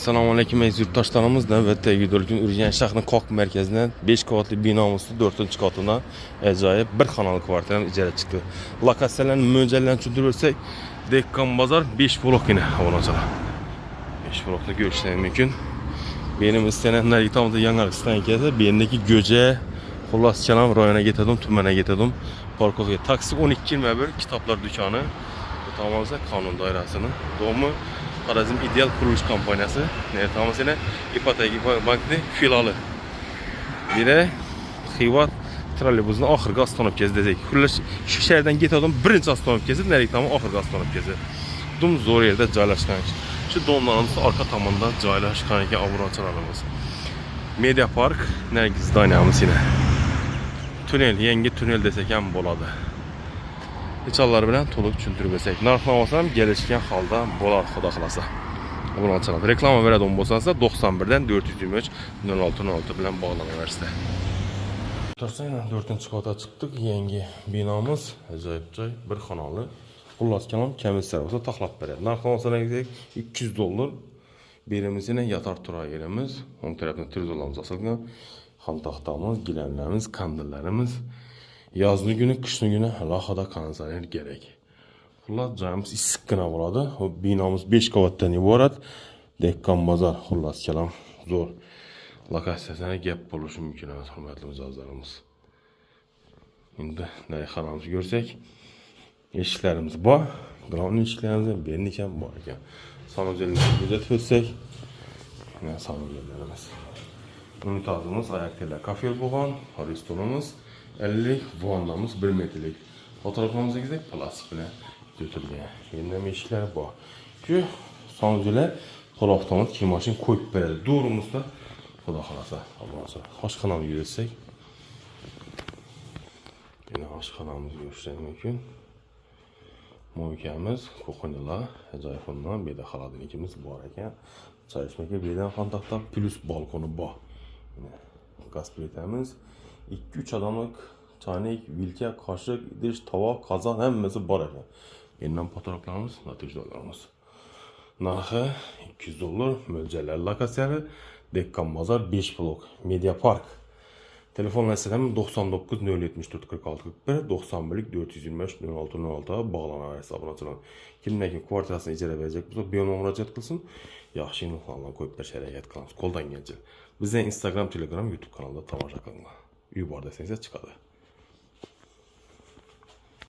Assalomu alaykum aziz yurtdoshlarimiz. Navbatdagi videolikni Urganch shahrining Qoq markazidan 5 qavatli binomizning 4-qatidan ajoyib bir xonali kvartirani ijara chiqdi. Lokatsiyalarni mo'ljallarni tushuntirib o'tsak, Dekkan bozor 5 blokini obunachilar. 5 blokda ko'rishingiz mumkin. Benim istenen Nargitamda yangi stansiyasi, bendeki Göce, xullas Çalam rayona getadim, tumana getadim. Parkovga taksi 1221 kitaplar dükkanı. Bu tamamsa kanun dairasının. Doğumu Karazim İdeal Kuruluş Kampanyası. Ne tamamıyla İpoteki Bank'ın filiali. Bir de Xivat trolleybusunu ahırga avtomobil dedik. Xullas şu şehirden getadim, birinci avtomobil Nargitamda ahırga avtomobil. Dum zor yerde joylashgan. Şu domlarımız arka tamandan joylashgan ekan obunachilarimiz. Media Park Nergiz Daniyamiz yine. Tünel, yangi tünel desek ham bo'ladi. Detallar bilan to'liq tushuntirib o'tsak, narx-navosam kelishgan holda bo'ladi, xudo xolasa. Obunachilar reklama beradigan bo'lsangiz 91 dan 423 0606 bilan bog'lanaversiz. To'rsangdan 4-qavatga chiqdik. Yangi binomiz ajoyib joy, bir xonali. Xullas kalom komissiya bo'lsa taxlab beradi. Narx-navoslarga $200. Birimizine yatar turar yerimiz. Onun tarafından $300 asılgan. Ham taxtamız, gilenlerimiz, kandillerimiz. Yazlı günü, kışlı günü lahada kanalizatsiya gerek. Xullas joyimiz issiqqina bo'ladi. O binamız 5 qavatdan iborat. Dekkan bozor xullas kalom zo'r. Lokatsiyasida gap bo'lishi mumkin emas, hurmatli mijozlarimiz. Endi narxlarimizni ko'rsak, eshiklarimiz bor. Ground eshiklarimiz benlik ham bor ekan. Sanuzlarni kuzatib o'tsak, mana sanuzlarimiz. Unitazımız, ayak teller kafe bo'lgan, restorumuz 50, vannamız 1 metrlik. Fotoğrafımıza gitsek plastik bilan tutilgan. Endi eshiklar bor. Shu sanuzlar tarafdan kiyim mashin qo'yib beradi. Durumuzda xudo xolasa, Alloh oshxonani yursak. Yana oshxonamizni ko'rish mumkin. Mo'ykamiz, ko'qinlar, ajoyibondan beda xolodilligimiz bor ekan. Choy ichmaga bedan xontaxta plus balkoni bor. Gaz plitamiz, 2-3 adamlık çaynak, vilka, kaşık, idish, tovoq, qozon hammasi bor ekan. Mendan fotoğraflarimiz, natijlarimiz. Narxi $200, mo'ljallar lokatsiyasi Dekkan bozor 5 blok, Media Park. Telefon rəqəmi 99 074 46 41 91 425 06 06 bağlanan hesabına kimdən ki kvartirasını icra verəcək bu biyoma müraciət qılsın. Yaxşı insanlarla qoyub da şəraiət qılın. Qoldan gələcək. Bizdən Instagram, Telegram, YouTube kanalında tamaşa qılın. Uy var desəniz çıxadı.